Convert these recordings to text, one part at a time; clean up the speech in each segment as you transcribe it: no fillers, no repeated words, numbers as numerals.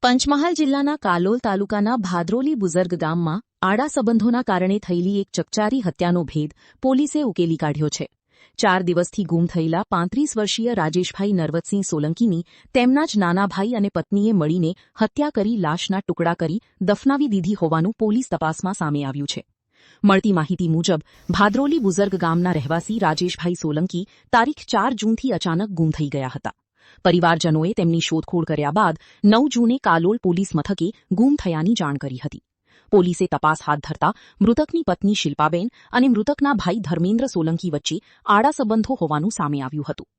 પંચમહાલ જિલ્લાના કાલોલ તાલુકાના ભાદરોલી બુઝર્ગ ગામમાં આડા સંબંધોના કારણે થયેલી એક ચકચારી હત્યાનો ભેદ પોલીસે ઉકેલી કાઢ્યો છે। 4 દિવસથી ગુમ થયેલા 35 વર્ષીય રાજેશભાઈ નરવતસિંહ સોલંકીની તેમના જ નાના ભાઈ અને પત્નીએ મળીને હત્યા કરી લાશના ટુકડા કરી દફનાવી દીધી હોવાનું પોલીસ તપાસમાં સામે આવ્યું છે। મળતી માહિતી મુજબ ભાદરોલી બુઝર્ગ ગામના રહેવાસી રાજેશભાઈ સોલંકી તારીખ 4 જૂનથી અચાનક ગુમ થઈ ગયા હતા। પરિવારજનોએ તેમની શોધખોળ કર્યા બાદ 9 જૂને કાલોલ પોલીસ મથકે ગુમ થયાની જાણ કરી હતી। પોલીસે તપાસ હાથ ધરતા મૃતકની પત્ની શિલ્પાબેન અને મૃતકના ભાઈ ધર્મેન્દ્ર સોલંકી વચ્ચે આડા સંબંધો હોવાનું સામે આવ્યું હતું।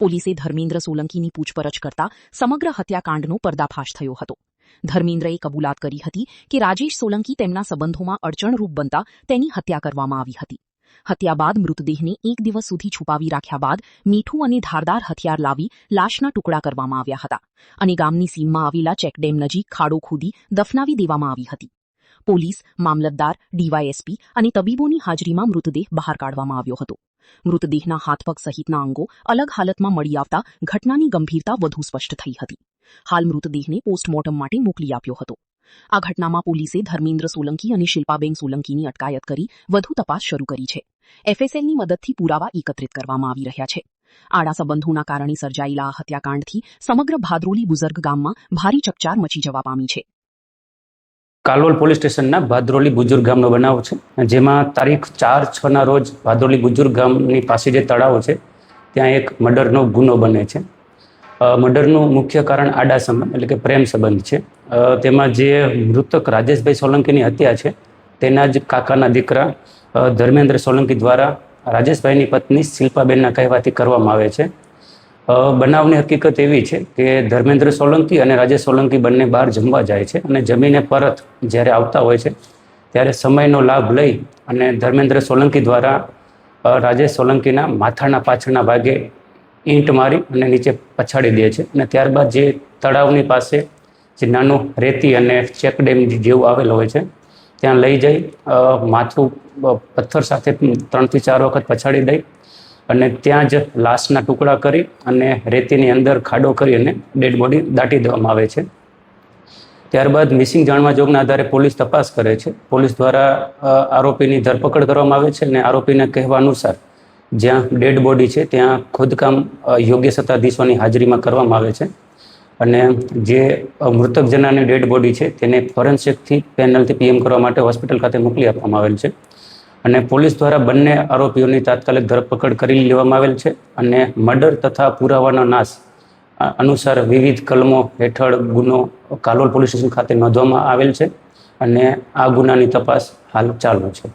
પોલીસે ધર્મેન્દ્ર સોલંકીની પૂછપરછ કરતા સમગ્ર હત્યાકાંડનો પર્દાફાશ થયો હતો। ધર્મેન્દ્રએ કબૂલાત કરી હતી કે રાજેશ સોલંકી તેમના સંબંધોમાં અડચણરૂપ બનતા તેની હત્યા કરવામાં આવી હતી। હત્યા બાદ મૃતદેહને 1 દિવસ સુધી છુપાવી રાખ્યા બાદ મીઠું અને ધારદાર હથિયાર લાવી લાશના ટુકડા કરવામાં આવ્યા હતા અને ગામની સીમમાં આવેલા ચેકડેમ નજીક ખાડો ખોદી દફનાવી દેવામાં આવી હતી। પોલીસ, મામલતદાર, ડીવાયએસપી અને તબીબોની હાજરીમાં મૃતદેહ બહાર કાઢવામાં આવ્યો હતો। મૃતદેહના હાથપગ સહિતના અંગો અલગ હાલતમાં મળી આવતા ઘટનાની ગંભીરતા વધુ સ્પષ્ટ થઈ હતી। હાલ મૃતદેહને પોસ્ટમોર્ટમ માટે મોકલી આપ્યો હતો। આ ઘટનામાં પોલીસે ધર્મેન્દ્ર સોલંકી અને શિલ્પાબેન સોલંકીની અટકાયત કરી વધુ તપાસ શરૂ કરી છે। એફએસએલની મદદથી પુરાવા એકત્રિત કરવામાં આવી રહ્યા છે। આડા સંબંધોના કારણે સર્જાયેલા આ હત્યાકાંડથી સમગ્ર ભાદરોલી બુઝર્ગ ગામમાં ભારે ચકચાર મચી જવા પામી છે। કાલોલ પોલીસ સ્ટેશનના ભાદરોલી બુઝુર્ગ ગામનો બનાવ છે, જેમાં તારીખ 4/6ના રોજ ભાદરોલી બુઝુર્ગ ગામની પાસે જે તળાવ છે ત્યાં એક મર્ડરનો ગુનો બને છે। મર્ડરનું મુખ્ય કારણ આડા સંબંધ એટલે કે પ્રેમ સંબંધ છે। તેમાં જે મૃતક રાજેશભાઈ સોલંકીની હત્યા છે તેના જ કાકાના દીકરા ધર્મેન્દ્ર સોલંકી દ્વારા રાજેશભાઈની પત્ની શિલ્પાબેનના કહેવાથી કરવામાં આવે છે। બનાવની હકીકત એવી છે કે ધર્મેન્દ્ર સોલંકી અને રાજેશ સોલંકી બંને બહાર જમવા જાય છે અને જમીને પરત જ્યારે આવતા હોય છે ત્યારે સમયનો લાભ લઈ અને ધર્મેન્દ્ર સોલંકી દ્વારા રાજેશ સોલંકીના માથાના પાછળના ભાગે ઈંટ મારી અને નીચે પછાડી દે છે અને ત્યારબાદ જે તળાવની પાસે જે નાનું રેતી અને ચેકડેમ જેવું આવેલો હોય છે ત્યાં લઈ જઈ માથું પથ્થર સાથે 3 થી 4 વખત પછાડી દઈ અને ત્યાં જ લાશના ટુકડા કરી અને રેતીની અંદર ખાડો કરી અને ડેડ બોડી દાટી દેવામાં આવે છે। ત્યારબાદ મિસિંગ જાણવા જોગના આધારે પોલીસ તપાસ કરે છે। પોલીસ દ્વારા આરોપીની ધરપકડ કરવામાં આવે છે અને આરોપીના કહેવા અનુસાર જ્યાં ડેડ બોડી છે ત્યાં ખોદકામ યોગ્ય સત્તાધીશોની હાજરીમાં કરવામાં આવે છે અને જે મૃતક જનાની ડેડ બોડી છે તેને ફોરેન્સિકથી પેનલથી પીએમ કરવા માટે હોસ્પિટલ ખાતે મોકલી આપવામાં આવેલ છે અને પોલીસ દ્વારા બંને આરોપીઓની તાત્કાલિક ધરપકડ કરી લેવામાં આવેલ છે અને મર્ડર તથા પુરાવાનો નાશ અનુસાર વિવિધ કલમો હેઠળ ગુનો કાલોલ પોલીસ સ્ટેશન ખાતે નોંધવામાં આવેલ છે અને આ ગુનાની તપાસ હાલ ચાલુ છે।